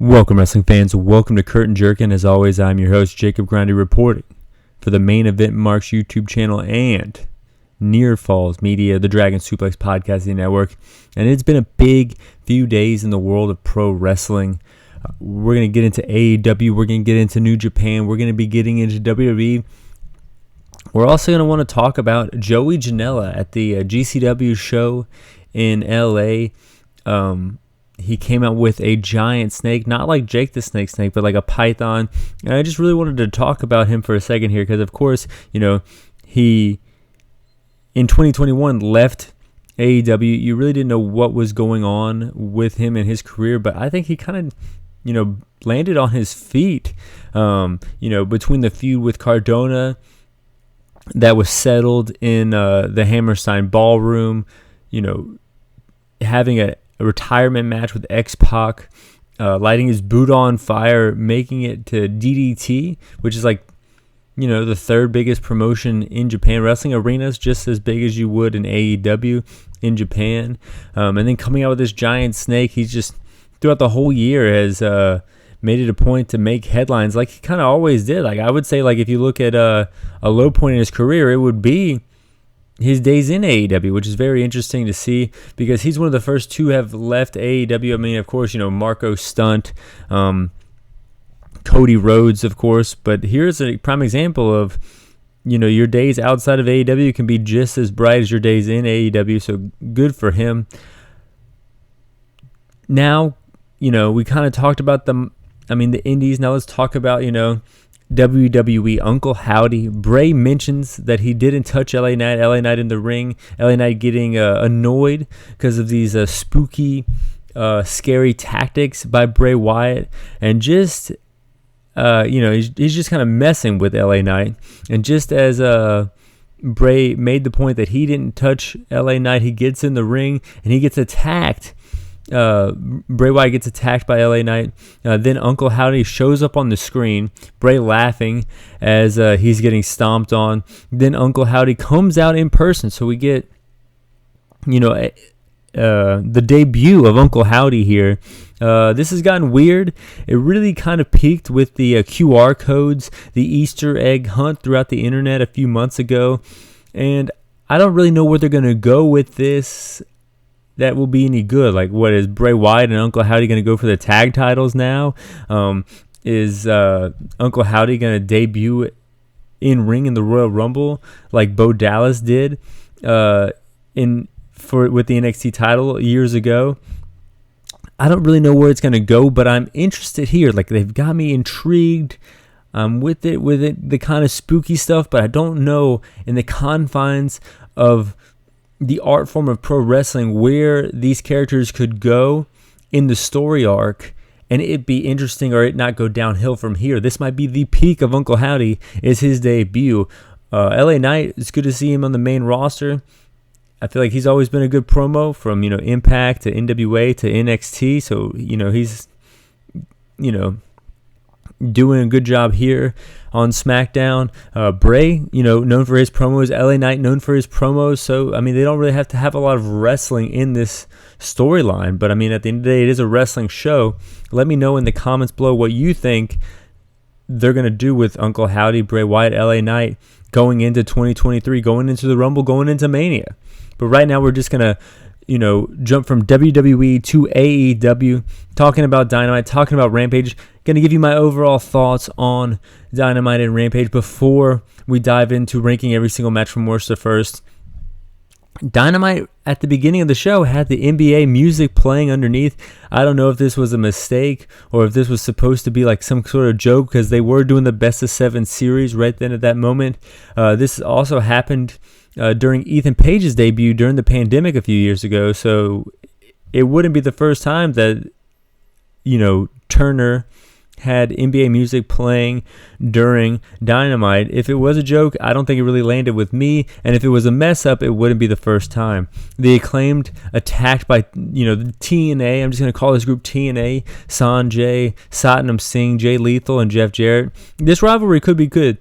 Welcome, wrestling fans. Welcome to Curtain Jerkin. As always, I'm your host, Jacob Grondy, reporting for the Main Event Marks YouTube channel and Near Falls Media, the Dragon Suplex Podcasting Network. And it's been a big few days in the world of pro wrestling. We're going to get into AEW. We're going to get into New Japan. We're going to be getting into WWE. We're also going to want to talk about Joey Janela at the GCW show in LA. He came out with a giant snake, not like Jake the Snake, but like a python. And I just really wanted to talk about him for a second here because, of course, he in 2021 left AEW. You really didn't know what was going on with him in his career, but I think he kind of, landed on his feet, between the feud with Cardona that was settled in the Hammerstein Ballroom, having a retirement match with X-Pac, lighting his boot on fire, making it to DDT, which is like, the third biggest promotion in Japan. Wrestling arenas just as big as you would in AEW in Japan. And then coming out with this giant snake, he's just, throughout the whole year, has made it a point to make headlines like he kind of always did. Like, I would say, like, if you look at a low point in his career, it would be his days in AEW, which is very interesting to see because he's one of the first to have left AEW. I mean, of course, Marco Stunt, Cody Rhodes, of course, but here's a prime example of, your days outside of AEW can be just as bright as your days in AEW, so good for him. Now, we kind of talked about the indies. Now let's talk about, WWE. Uncle Howdy. Bray mentions that he didn't touch LA Knight in the ring. LA Knight getting annoyed because of these spooky, scary tactics by Bray Wyatt. And just, he's just kind of messing with LA Knight. And just as Bray made the point that he didn't touch LA Knight, he gets in the ring and he gets attacked. Bray Wyatt gets attacked by LA Knight. Then Uncle Howdy shows up on the screen, Bray laughing as he's getting stomped on. Then Uncle Howdy comes out in person, so we get the debut of Uncle Howdy here. This has gotten weird. It really kind of peaked with the QR codes, the Easter egg hunt throughout the internet a few months ago, and I don't really know where they're going to go with this that will be any good. Like, what is Bray Wyatt and Uncle Howdy going to go for the tag titles now? Is Uncle Howdy going to debut in ring in the Royal Rumble like Bo Dallas did with the NXT title years ago? I don't really know where it's going to go, but I'm interested here. Like, they've got me intrigued. With the kind of spooky stuff, but I don't know in the confines of the art form of pro wrestling where these characters could go in the story arc and it be interesting or it not go downhill from here. This might be the peak of Uncle Howdy, is his debut. LA Knight, it's good to see him on the main roster. I feel like he's always been a good promo from, Impact to NWA to NXT. So, he's, doing a good job here on Smackdown. Bray, known for his promos. LA Knight, known for his promos. So, they don't really have to have a lot of wrestling in this storyline. But, at the end of the day, it is a wrestling show. Let me know in the comments below what you think they're going to do with Uncle Howdy, Bray Wyatt, LA Knight going into 2023, going into the Rumble, going into Mania. But right now, we're just going to jump from WWE to AEW, talking about Dynamite, talking about Rampage. Going to give you my overall thoughts on Dynamite and Rampage before we dive into ranking every single match from worst to first. Dynamite, at the beginning of the show, had the NBA music playing underneath. I don't know if this was a mistake or if this was supposed to be like some sort of joke because they were doing the best of 7 series right then at that moment. This also happened during Ethan Page's debut during the pandemic a few years ago, so it wouldn't be the first time that Turner had NBA music playing during Dynamite. If it was a joke, I don't think it really landed with me, and if it was a mess up, it wouldn't be the first time. The Acclaimed attacked by the TNA. I'm just going to call this group TNA. Sanjay, Satnam Singh, Jay Lethal, and Jeff Jarrett. This rivalry could be good.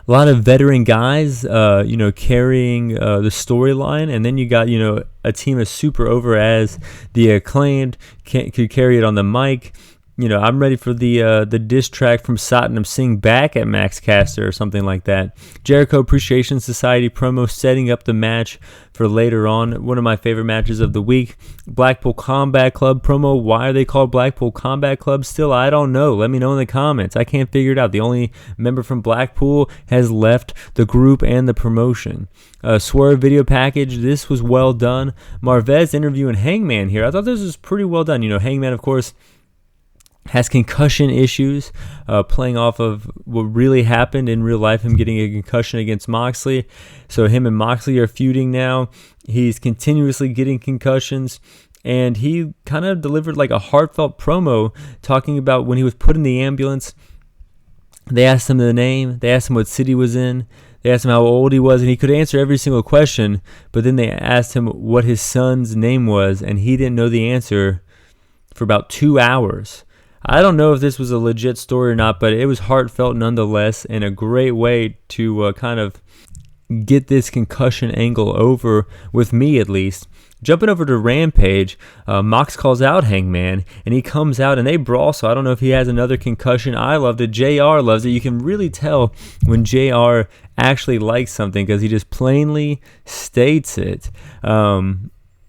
A lot of veteran guys, carrying the storyline, and then you got, a team as super over as the Acclaimed could carry it on the mic. I'm ready for the diss track from Satnam Singh back at Max Caster or something like that. Jericho Appreciation Society promo setting up the match for later on. One of my favorite matches of the week. Blackpool Combat Club promo. Why are they called Blackpool Combat Club? Still, I don't know. Let me know in the comments. I can't figure it out. The only member from Blackpool has left the group and the promotion. Swerve video package. This was well done. Marvez interviewing Hangman here. I thought this was pretty well done. Hangman, of course, has concussion issues, playing off of what really happened in real life, him getting a concussion against Moxley. So him and Moxley are feuding now. He's continuously getting concussions, and he kind of delivered like a heartfelt promo talking about when he was put in the ambulance. They asked him the name. They asked him what city he was in. They asked him how old he was, and he could answer every single question, but then they asked him what his son's name was, and he didn't know the answer for about 2 hours. I don't know if this was a legit story or not, but it was heartfelt nonetheless, and a great way to kind of get this concussion angle over, with me at least. Jumping over to Rampage, Mox calls out Hangman, and he comes out, and they brawl, so I don't know if he has another concussion. I loved it. JR loves it. You can really tell when JR actually likes something because he just plainly states it,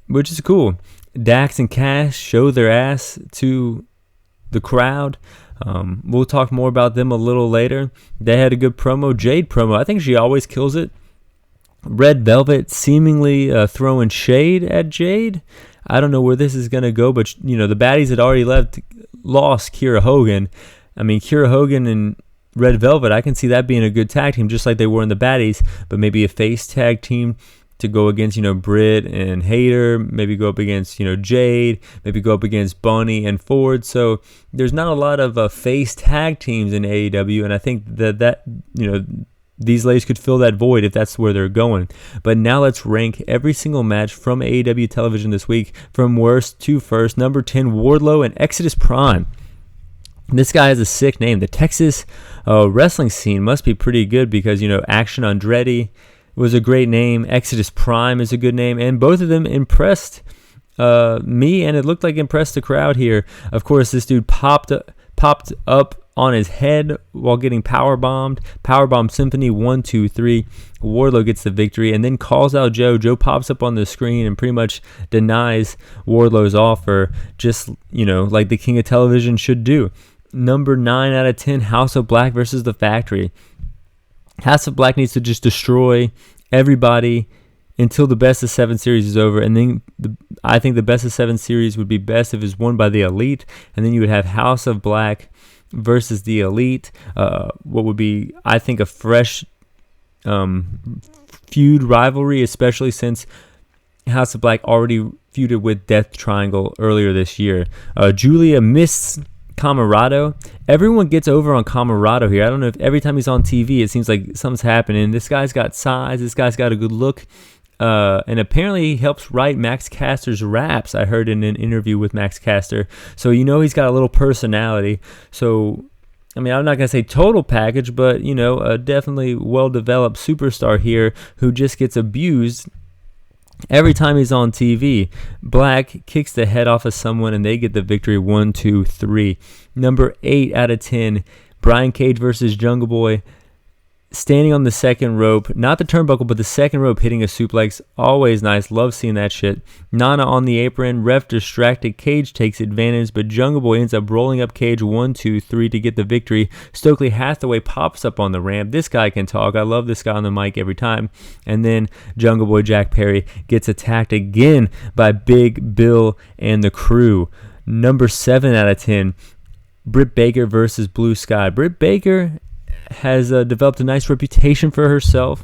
which is cool. Dax and Cash show their ass to the crowd. We'll talk more about them a little later. They had a good promo. Jade promo. I think she always kills it. Red Velvet seemingly throwing shade at Jade. I don't know where this is going to go, but the baddies had already lost Kiera Hogan. I mean, Kiera Hogan and Red Velvet, I can see that being a good tag team, just like they were in the baddies, but maybe a face tag team to go against, Britt and Hayter, maybe go up against, Jade, maybe go up against Bunny and Ford. So there's not a lot of face tag teams in AEW, and I think that these ladies could fill that void if that's where they're going. But now let's rank every single match from AEW television this week, from worst to first. Number 10, Wardlow and Exodus Prime. This guy has a sick name. The Texas wrestling scene must be pretty good because, Action Andretti was a great name. Exodus Prime is a good name, and both of them impressed me, and it looked like impressed the crowd here. Of course, this dude popped up on his head while getting powerbombed. Powerbomb Symphony 1, 2, 3. Wardlow gets the victory and then calls out Joe. Joe pops up on the screen and pretty much denies Wardlow's offer, just like the king of television should do. Number 9 out of 10, House of Black versus The Factory. House of Black needs to just destroy everybody until the best of 7 series is over, and then I think the best of 7 series would be best if it's won by the Elite, and then you would have House of Black versus the Elite, what would be, I think, a fresh feud rivalry, especially since House of Black already feuded with Death Triangle earlier this year. Julia Miss Camarado. Everyone gets over on Camarado here. I don't know if every time he's on TV it seems like something's happening. This guy's got size. This guy's got a good look. And apparently he helps write Max Caster's raps, I heard in an interview with Max Caster. So he's got a little personality. So, I mean, I'm not going to say total package, but, a definitely well-developed superstar here who just gets abused every time he's on TV. Black kicks the head off of someone and they get the victory. 1, 2, 3. Number 8 out of 10, Brian Cage versus Jungle Boy. Standing on the second rope, not the turnbuckle, but the second rope, hitting a suplex. Always nice. Love seeing that shit. Nana on the apron. Ref distracted. Cage takes advantage, but Jungle Boy ends up rolling up Cage 1, 2, 3 to get the victory. Stokely Hathaway pops up on the ramp. This guy can talk. I love this guy on the mic every time. And then Jungle Boy Jack Perry gets attacked again by Big Bill and the crew. Number 7 out of 10, Britt Baker versus Blue Sky. Britt Baker has developed a nice reputation for herself,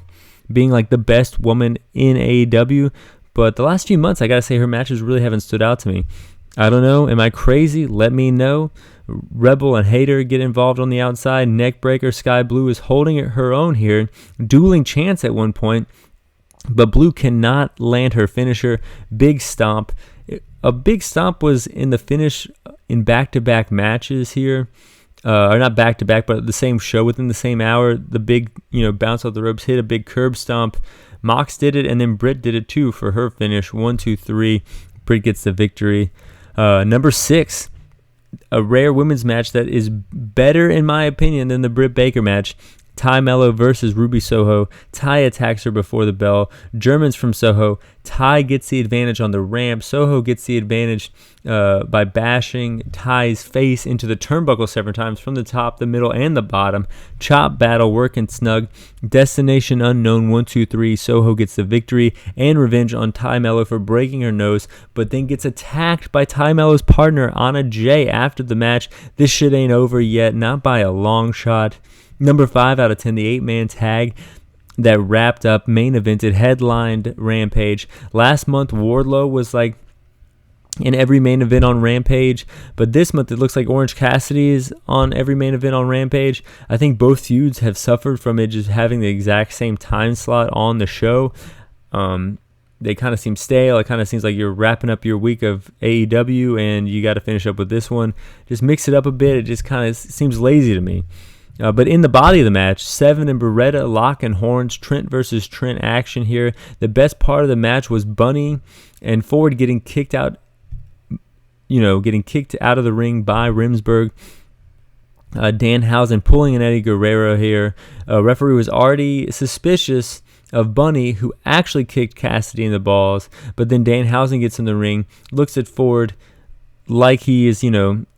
being like the best woman in AEW, but the last few months, I gotta say, her matches really haven't stood out to me. I don't know, am I crazy? Let me know. Rebel and Hayter get involved on the outside. Neckbreaker, Sky Blue is holding her own here, dueling chance at one point, but Blue cannot land her finisher. Big stomp. A big stomp was in the finish in back-to-back matches here. Or not back-to-back, but the same show within the same hour. The big, bounce off the ropes, hit a big curb stomp. Mox did it, and then Britt did it too for her finish. 1, 2, 3. Britt gets the victory. Number 6, a rare women's match that is better, in my opinion, than the Britt Baker match. Ty Mello versus Ruby Soho. Ty attacks her before the bell. Germans from Soho. Ty gets the advantage on the ramp. Soho gets the advantage by bashing Ty's face into the turnbuckle several times from the top, the middle, and the bottom. Chop battle, working snug. Destination unknown, 1, 2, 3. Soho gets the victory and revenge on Ty Mello for breaking her nose, but then gets attacked by Ty Mello's partner, Anna Jay, after the match. This shit ain't over yet, not by a long shot. Number 5 out of 10, the 8-man tag that wrapped up, main evented, headlined Rampage. Last month, Wardlow was like in every main event on Rampage, but this month it looks like Orange Cassidy is on every main event on Rampage. I think both feuds have suffered from it just having the exact same time slot on the show. They kind of seem stale. It kind of seems like you're wrapping up your week of AEW and you got to finish up with this one. Just mix it up a bit. It just kind of seems lazy to me. But in the body of the match, Seven and Beretta lock and horns, Trent versus Trent action here. The best part of the match was Bunny and Ford getting kicked out, getting kicked out of the ring by Rimsberg. Danhausen pulling an Eddie Guerrero here. Referee was already suspicious of Bunny, who actually kicked Cassidy in the balls, but then Danhausen gets in the ring, looks at Ford like he is,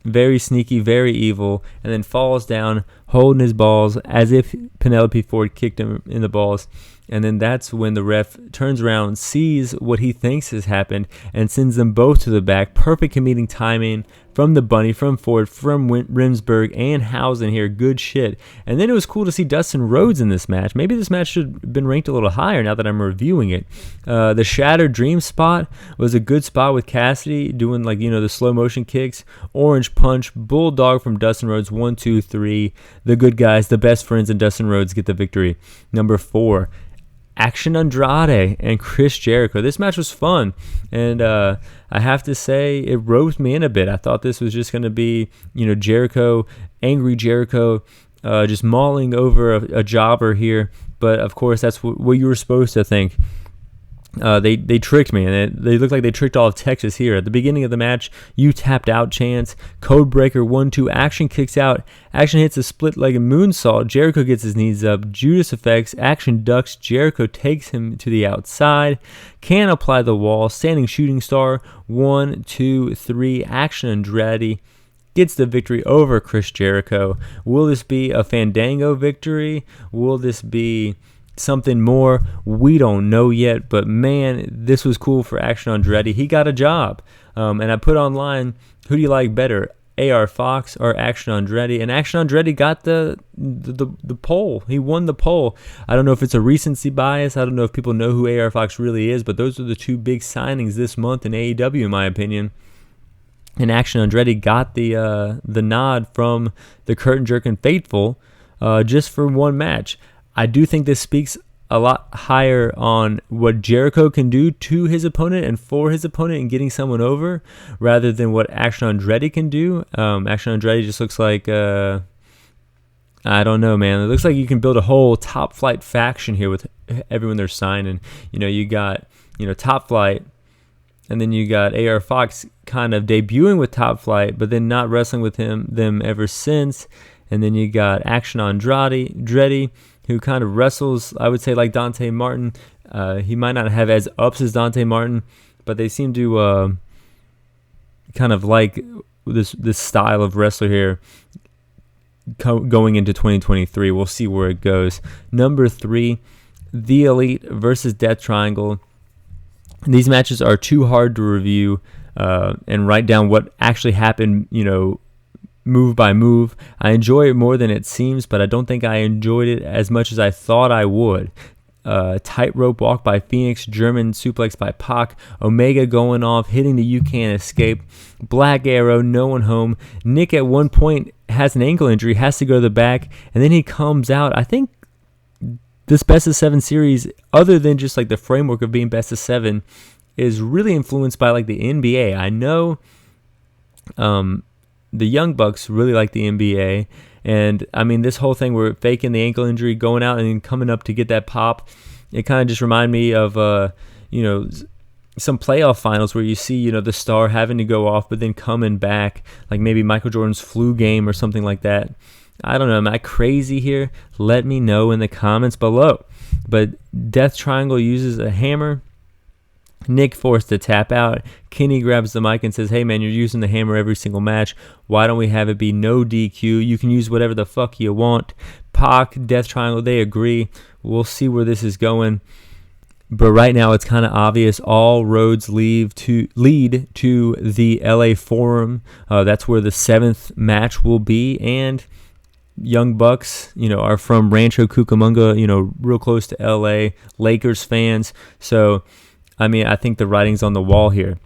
very sneaky, very evil, and then falls down holding his balls as if Penelope Ford kicked him in the balls. And then that's when the ref turns around, sees what he thinks has happened, and sends them both to the back. Perfect comedic timing from the Bunny, from Ford, from Rimsberg, and Hausen here. Good shit. And then it was cool to see Dustin Rhodes in this match. Maybe this match should have been ranked a little higher now that I'm reviewing it. The Shattered Dream spot was a good spot with Cassidy doing the slow motion kicks. Orange Punch, Bulldog from Dustin Rhodes, 1, 2, 3. The good guys, the best friends, and Dustin Rhodes get the victory. Number 4. Action Andrade and Chris Jericho. This match was fun, and I have to say it roped me in a bit. I thought this was just going to be, Jericho, angry Jericho, just mauling over a jobber here. But of course, that's what you were supposed to think. They tricked me, and they looked like they tricked all of Texas here. At the beginning of the match, you tapped out chance. Codebreaker 1, 2. Action kicks out. Action hits a split-legged moonsault. Jericho gets his knees up. Judas effects. Action ducks. Jericho takes him to the outside. Can apply the wall. Standing shooting star. 1, 2, 3. Action Andrade gets the victory over Chris Jericho. Will this be a Fandango victory? Will this be something more? We don't know yet, but man, this was cool for Action Andretti. He got a job, and I put online, who do you like better, AR Fox or Action Andretti? And Action Andretti got the poll. He won the poll. I don't know if it's a recency bias. I don't know if people know who AR Fox really is, but those are the two big signings this month in AEW, in my opinion. And Action Andretti got the nod from the Curtain Jerkin faithful just for one match. I do think this speaks a lot higher on what Jericho can do to his opponent and for his opponent in getting someone over, rather than what Action Andretti can do. Action Andretti just looks like, I don't know, man. It looks like you can build a whole Top Flight faction here with everyone they're signing. You got, Top Flight, and then you got AR Fox kind of debuting with Top Flight, but then not wrestling with them ever since. And then you got Action Andretti, who kind of wrestles, I would say, like Dante Martin. He might not have as ups as Dante Martin, but they seem to kind of like this style of wrestler here going into 2023. We'll see where it goes. Number 3, The Elite versus Death Triangle. These matches are too hard to review and write down what actually happened, move by move. I enjoy it more than it seems, but I don't think I enjoyed it as much as I thought I would. Tightrope walk by Phoenix, German suplex by Pac, Omega going off, hitting the You Can't Escape, Black Arrow, no one home. Nick at one point has an ankle injury, has to go to the back, and then he comes out. I think this Best of 7 series, other than just like the framework of being Best of 7, is really influenced by like the NBA. I know the Young Bucks really like the NBA, and I mean this whole thing where faking the ankle injury, going out and then coming up to get that pop, it kind of just reminded me of some playoff finals where you see, the star having to go off but then coming back, like maybe Michael Jordan's flu game or something like that. I don't know. Am I crazy here? Let me know in the comments below. But Death Triangle uses a hammer. Nick forced to tap out. Kenny grabs the mic and says, hey man, you're using the hammer every single match. Why don't we have it be no DQ? You can use whatever the fuck you want. Pac, Death Triangle, they agree. We'll see where this is going. But right now it's kind of obvious all roads lead to the LA Forum. That's where the 7th match will be. And Young Bucks, are from Rancho Cucamonga, real close to LA. Lakers fans. So, I think the writing's on the wall here.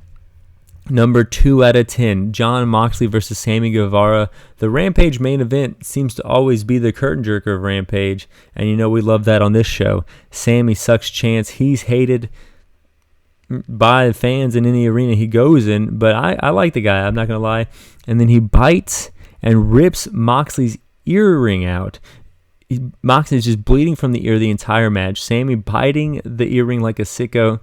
Number 2 out of 10, Jon Moxley versus Sammy Guevara. The Rampage main event seems to always be the curtain jerker of Rampage, and we love that on this show. Sammy sucks chance. He's hated by fans in any arena he goes in, but I like the guy, I'm not going to lie. And then he bites and rips Moxley's earring out. Moxley's just bleeding from the ear the entire match. Sammy biting the earring like a sicko.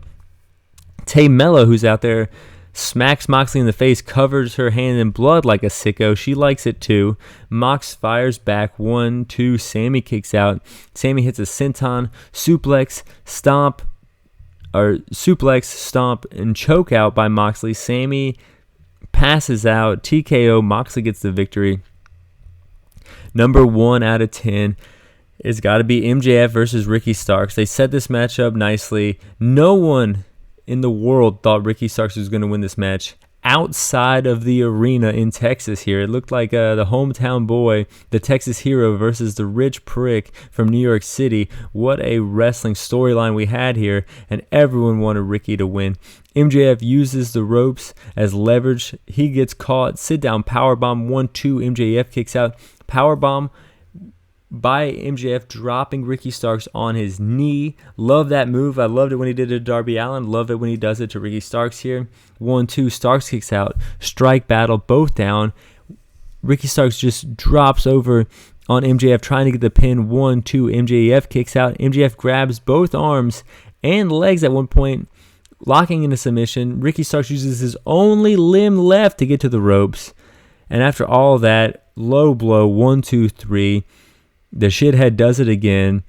Tay Mello, who's out there, smacks Moxley in the face, covers her hand in blood like a sicko. She likes it too. Mox fires back. 1, 2. Sammy kicks out. Sammy hits a senton, suplex, stomp, and choke out by Moxley. Sammy passes out. TKO. Moxley gets the victory. Number 1 out of 10. It's got to be MJF versus Ricky Starks. They set this match up nicely. No one in the world thought Ricky Starks was going to win this match outside of the arena in Texas here. It looked like the hometown boy, the Texas hero versus the rich prick from New York City. What a wrestling storyline we had here, and everyone wanted Ricky to win. MJF uses the ropes as leverage. He gets caught. Sit down powerbomb. 1, 2. MJF kicks out. Powerbomb by MJF, dropping Ricky Starks on his knee. Love that move. I loved it when he did it to Darby Allin. Love it when he does it to Ricky Starks here. 1, 2. Starks kicks out. Strike battle. Both down. Ricky Starks just drops over on MJF trying to get the pin. 1, 2. MJF kicks out. MJF grabs both arms and legs at one point, locking into submission. Ricky Starks uses his only limb left to get to the ropes. And after all that, low blow. 1, 2, 3. The shithead does it again.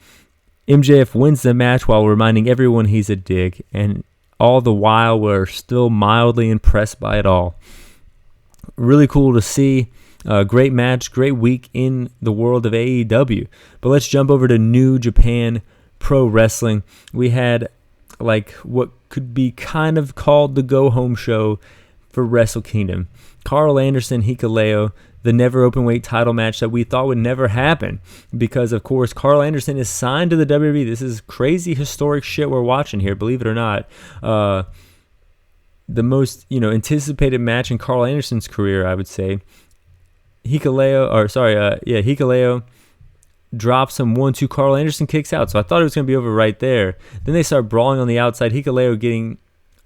MJF wins the match while reminding everyone he's a dick, and all the while we're still mildly impressed by it all. Really cool to see. Great match, great week in the world of AEW. But let's jump over to New Japan Pro Wrestling. We had what could be kind of called the go-home show for Wrestle Kingdom. Carl Anderson, Hikuleo, the never openweight title match that we thought would never happen because, of course, Carl Anderson is signed to the WWE. This is crazy historic shit we're watching here, believe it or not. The most, anticipated match in Carl Anderson's career, I would say. Hikuleo drops him. 1, 2. Carl Anderson kicks out. So I thought it was going to be over right there. Then they start brawling on the outside. Hikuleo getting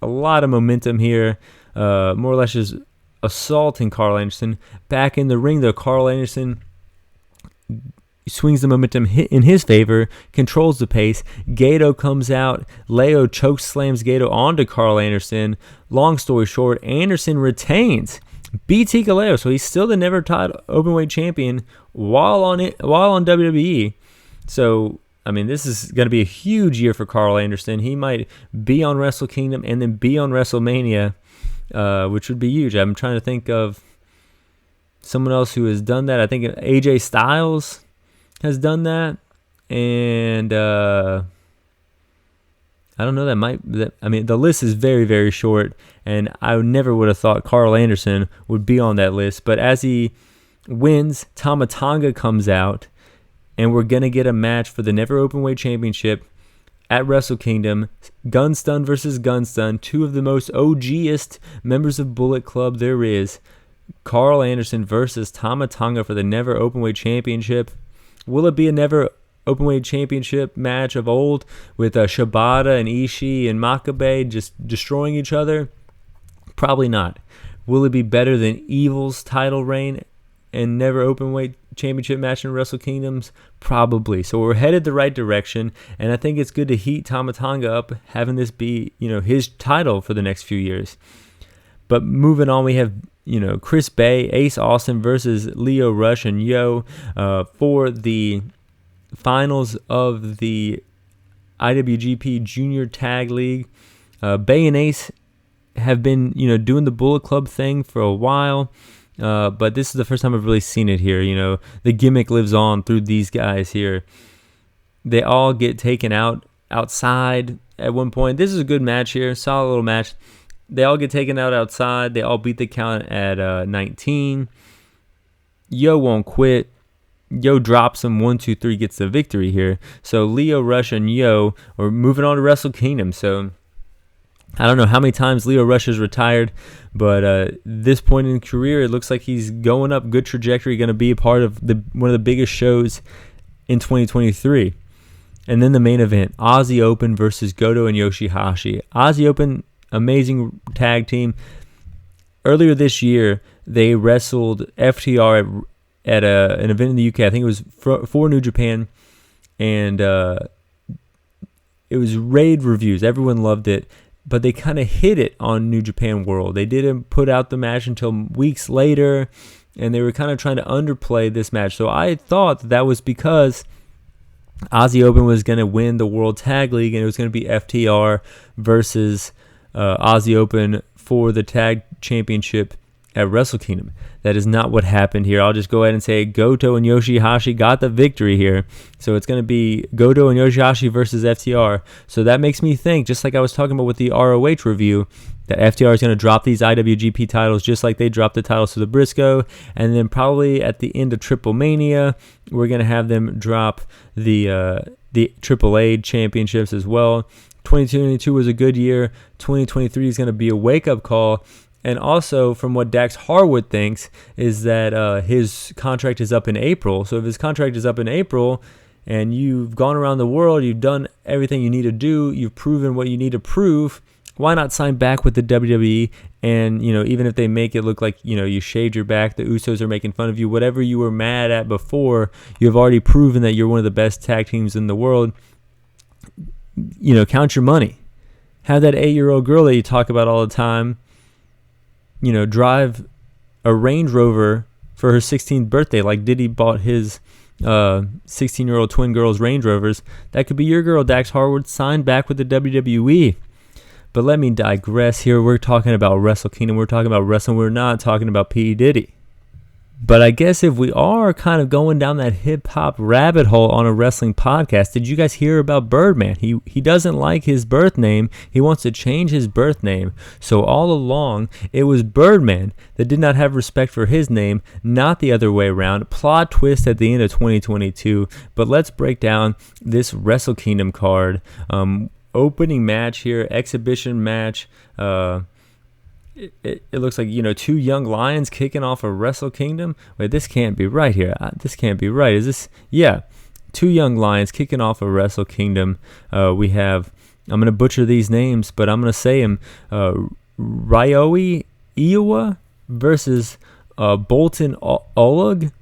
a lot of momentum here, more or less just assaulting Carl Anderson. Back in the ring, though, Carl Anderson swings the momentum in his favor, controls the pace. Gato comes out. Leo choke slams Gato onto Carl Anderson. Long story short, Anderson retains, beats Hikuleo, so he's still the never tied openweight champion while on WWE. So, this is going to be a huge year for Carl Anderson. He might be on Wrestle Kingdom and then be on WrestleMania, which would be huge. I'm trying to think of someone else who has done that. I think AJ Styles has done that, and I don't know. The list is very, very short, and I never would have thought Carl Anderson would be on that list. But as he wins, Tama Tonga comes out, and we're gonna get a match for the Never Openweight Championship at Wrestle Kingdom. Gunstun versus Gunstun, two of the most OGest members of Bullet Club there is. Carl Anderson versus Tama Tonga for the Never Openweight Championship. Will it be a Never Openweight Championship match of old with Shibata and Ishii and Makabe just destroying each other? Probably not. Will it be better than Evil's title reign and Never Openweight championship match in Wrestle Kingdoms? Probably. So we're headed the right direction, and I think it's good to heat Tama Tonga up, having this be, his title for the next few years. But moving on, we have, Chris Bay, Ace Austin versus Lio Rush and Yo for the finals of the IWGP Junior Tag League. Bay and Ace have been, doing the Bullet Club thing for a while, but this is the first time I've really seen it here. The gimmick lives on through these guys here. They all get taken outside at one point. This is a good match here, solid little match. They all get taken out outside. They all beat the count at 19. Yo won't quit. Yo drops him 1, 2, 3, gets the victory here. So Lio Rush and Yo are moving on to Wrestle Kingdom. So I don't know how many times Lio Rush has retired, but this point in his career, it looks like he's going up, good trajectory, going to be a part of one of the biggest shows in 2023. And then the main event, Aussie Open versus Goto and Yoshihashi. Aussie Open, amazing tag team. Earlier this year, they wrestled FTR at an event in the UK. I think it was for New Japan, and it was rave reviews. Everyone loved it, but they kind of hid it on New Japan World. They didn't put out the match until weeks later, and they were kind of trying to underplay this match. So I thought that was because Aussie Open was going to win the World Tag League, and it was going to be FTR versus Aussie Open for the tag championship at Wrestle Kingdom. That is not what happened here. I'll just go ahead and say Goto and Yoshihashi got the victory here. So it's going to be Goto and Yoshihashi versus FTR. So that makes me think, just like I was talking about with the ROH review, that FTR is going to drop these IWGP titles just like they dropped the titles to the Briscoe. And then probably at the end of Triple Mania, we're going to have them drop the AAA championships as well. 2022 was a good year. 2023 is going to be a wake-up call. And also, from what Dax Harwood thinks, is that his contract is up in April. So if his contract is up in April and you've gone around the world, you've done everything you need to do, you've proven what you need to prove, why not sign back with the WWE? And, even if they make it look like, you shaved your back, the Usos are making fun of you, whatever you were mad at before, you've already proven that you're one of the best tag teams in the world. Count your money. Have that 8-year-old girl that you talk about all the time, drive a Range Rover for her 16th birthday, like Diddy bought his 16-year-old twin girls Range Rovers. That could be your girl, Dax Harwood, signed back with the WWE. But let me digress here. We're talking about Wrestle Kingdom. We're talking about wrestling. We're not talking about P Diddy. But I guess if we are kind of going down that hip-hop rabbit hole on a wrestling podcast, did you guys hear about Birdman? He doesn't like his birth name. He wants to change his birth name. So all along, it was Birdman that did not have respect for his name, not the other way around. Plot twist at the end of 2022. But let's break down this Wrestle Kingdom card. Opening match here, exhibition match. It looks like, two young lions kicking off a Wrestle Kingdom. Wait, this can't be right here. This can't be right. Is this? Yeah. Two young lions kicking off a Wrestle Kingdom. We have, I'm going to butcher these names, but I'm going to say them. Ryoe Iowa versus Bolton Oleg.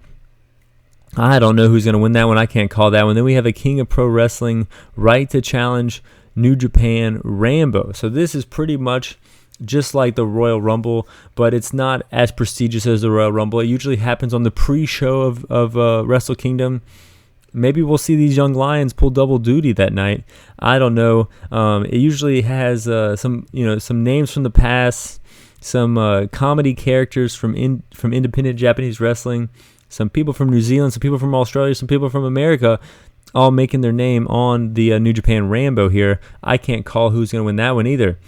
I don't know who's going to win that one. I can't call that one. Then we have a King of Pro Wrestling right to challenge New Japan Rambo. So this is pretty much just like the Royal Rumble, but it's not as prestigious as the Royal Rumble. It usually happens on the pre-show of Wrestle Kingdom. Maybe we'll see these young lions pull double duty that night. I don't know. It usually has some names from the past, some comedy characters from independent Japanese wrestling, some people from New Zealand, some people from Australia, some people from America, all making their name on the New Japan Rambo here. I can't call who's going to win that one either.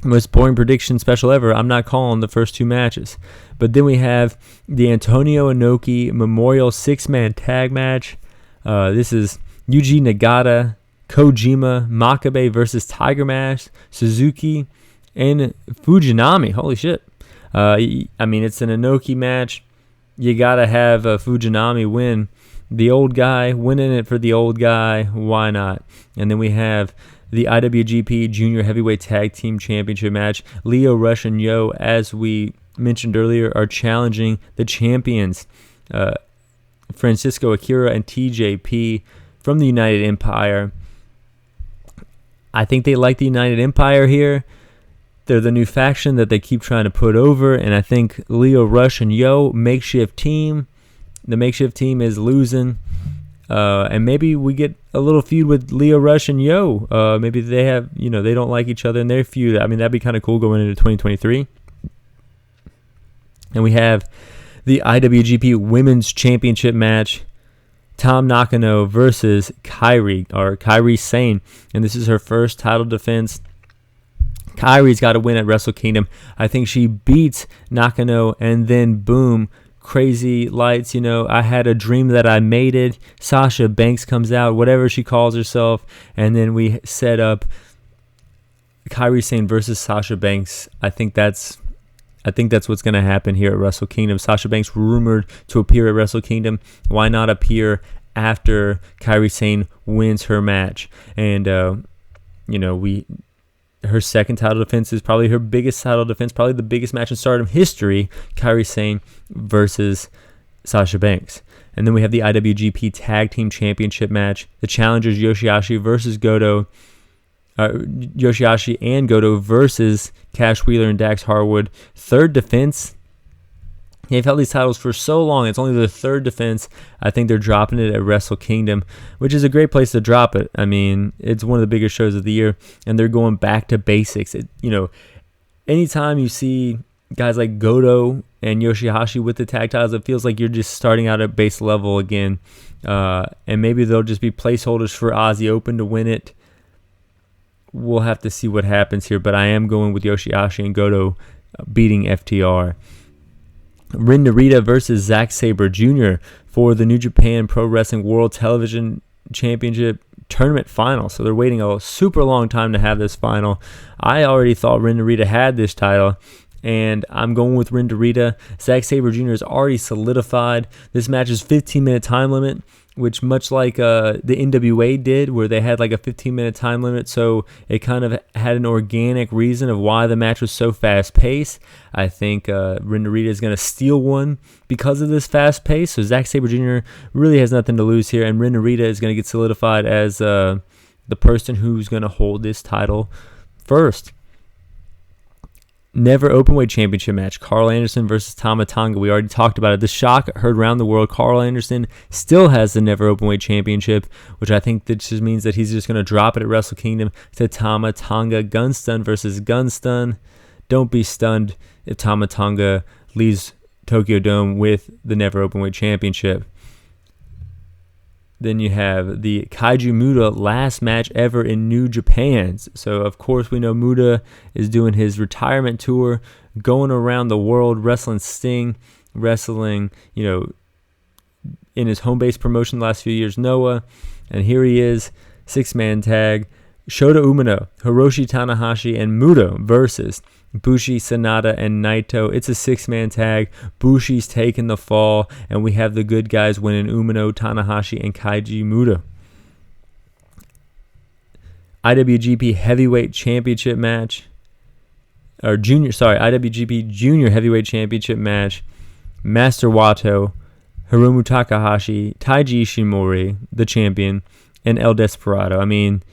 Most boring prediction special ever. I'm not calling the first two matches. But then we have the Antonio Inoki Memorial 6-man tag match. This is Yuji Nagata, Kojima, Makabe versus Tiger Mask, Suzuki, and Fujinami. Holy shit. It's an Inoki match. You got to have Fujinami win. The old guy, winning it for the old guy. Why not? And then we have the IWGP Junior Heavyweight Tag Team Championship match. Lio Rush and Yo, as we mentioned earlier, are challenging the champions Francisco Akira and TJP from the United Empire. I think they like the United Empire here. They're the new faction that they keep trying to put over, and I think Leo Rush and Yo, makeshift team. The makeshift team is losing, and maybe we get a little feud with Leo Rush and Yo. Maybe they have, they don't like each other in their feud. I mean, that'd be kind of cool going into 2023. And we have the IWGP Women's Championship match. Tam Nakano versus Kairi Sane. And this is her first title defense. Kairi's got to win at Wrestle Kingdom. I think she beats Nakano, and then boom, crazy lights. I had a dream that I made it. Sasha Banks comes out, whatever she calls herself. And then we set up Kairi Sane versus Sasha Banks. I think that's what's going to happen here at Wrestle Kingdom. Sasha Banks rumored to appear at Wrestle Kingdom. Why not appear after Kairi Sane wins her match? And, her second title defense is probably her biggest title defense, probably the biggest match in Stardom history, Kairi Sane versus Sasha Banks. And then we have the IWGP Tag Team Championship match. The challengers Yoshihashi versus Goto. Yoshihashi and Goto versus Cash Wheeler and Dax Harwood. Third defense. They've held these titles for so long. It's only their third defense. I think they're dropping it at Wrestle Kingdom, which is a great place to drop it. I mean, it's one of the biggest shows of the year, and they're going back to basics. Anytime you see guys like Goto and Yoshihashi with the tag titles, it feels like you're just starting out at base level again. And maybe they'll just be placeholders for Aussie Open to win it. We'll have to see what happens here, but I am going with Yoshihashi and Goto beating FTR. Rin Narita versus Zack Sabre Jr. for the New Japan Pro Wrestling World Television Championship tournament final. So they're waiting a super long time to have this final. I already thought Rin Narita had this title, and I'm going with Rin Narita. Zack Sabre Jr. is already solidified. This match is 15-minute time limit, which much like the NWA did, where they had like a 15-minute time limit, so it kind of had an organic reason of why the match was so fast-paced. I think Rin Narita is going to steal one because of this fast pace, so Zack Sabre Jr. really has nothing to lose here, and Rin Narita is going to get solidified as the person who's going to hold this title first. Never Openweight Championship match. Carl Anderson versus Tama Tonga. We already talked about it. The shock heard around the world. Carl Anderson still has the Never Openweight Championship, which I think that just means that he's just going to drop it at Wrestle Kingdom to Tama Tonga. Gunstun versus Gunstun. Don't be stunned if Tama Tonga leaves Tokyo Dome with the Never Openweight Championship. Then you have the Kaiju Muda last match ever in New Japan. So, of course, we know Muda is doing his retirement tour, going around the world, wrestling Sting, wrestling, in his home-based promotion the last few years, Noah. And here he is, six-man tag, Shota Umino, Hiroshi Tanahashi, and Muda versus Bushi, Sanada, and Naito. It's a six-man tag. Bushi's taking the fall, and we have the good guys winning, Umino, Tanahashi, and Kaiji Muda. IWGP Heavyweight Championship match. IWGP Junior Heavyweight Championship match. Master Wato, Hiromu Takahashi, Taiji Ishimori, the champion, and El Desperado. I mean,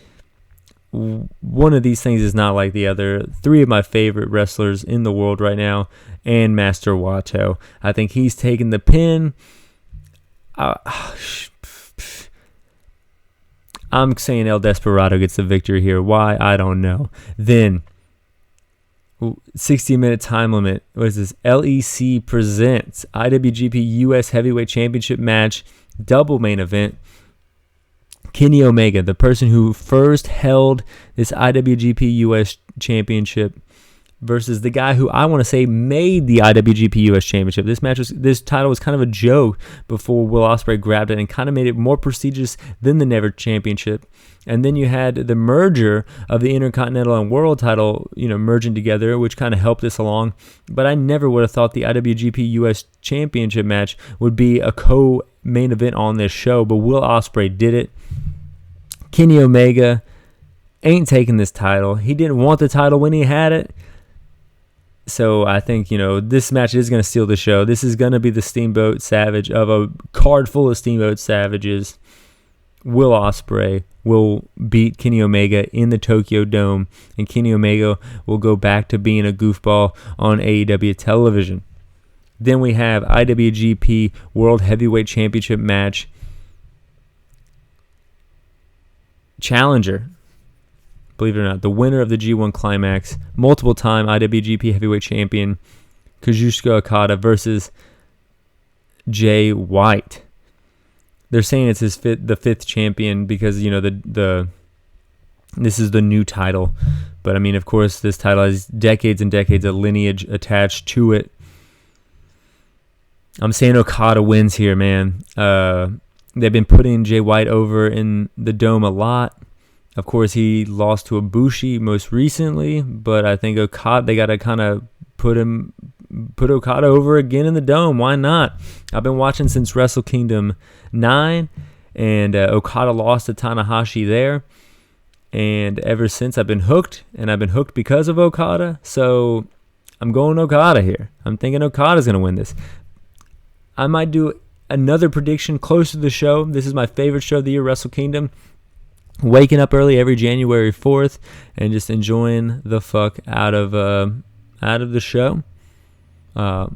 one of these things is not like the other. Three of my favorite wrestlers in the world right now, and Master Wato. I think he's taken the pin. I'm saying El Desperado gets the victory here. Why? I don't know. Then, 60-minute time limit. What is this? LEC presents IWGP US Heavyweight Championship match, double main event. Kenny Omega, the person who first held this IWGP US Championship, versus the guy who I want to say made the IWGP US Championship. This title was kind of a joke before Will Ospreay grabbed it and kind of made it more prestigious than the Never Championship. And then you had the merger of the Intercontinental and World title, merging together, which kind of helped this along. But I never would have thought the IWGP US Championship match would be a co-main event on this show, but Will Ospreay did it. Kenny Omega ain't taking this title. He didn't want the title when he had it. So I think, this match is going to steal the show. This is going to be the Steamboat Savage of a card full of Steamboat Savages. Will Ospreay will beat Kenny Omega in the Tokyo Dome, and Kenny Omega will go back to being a goofball on AEW television. Then we have IWGP World Heavyweight Championship match. Challenger, believe it or not, the winner of the G1 Climax, multiple-time IWGP Heavyweight Champion, Kazuchika Okada versus Jay White. They're saying it's the fifth champion because, this is the new title. But, of course, this title has decades and decades of lineage attached to it. I'm saying Okada wins here, man. They've been putting Jay White over in the Dome a lot. Of course, he lost to Ibushi most recently, but I think they got to kind of put Okada over again in the Dome. Why not? I've been watching since Wrestle Kingdom 9, and Okada lost to Tanahashi there. And ever since, I've been hooked, and I've been hooked because of Okada. So I'm going Okada here. I'm thinking Okada's going to win this. I might do another prediction close to the show. This is my favorite show of the year, Wrestle Kingdom. Waking up early every January 4th and just enjoying the fuck out of the show. I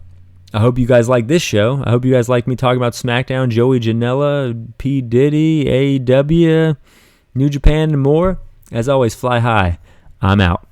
hope you guys like this show. I hope you guys like me talking about Smackdown, Joey Janela, P Diddy, AEW, New Japan, and more. As always, fly high. I'm out.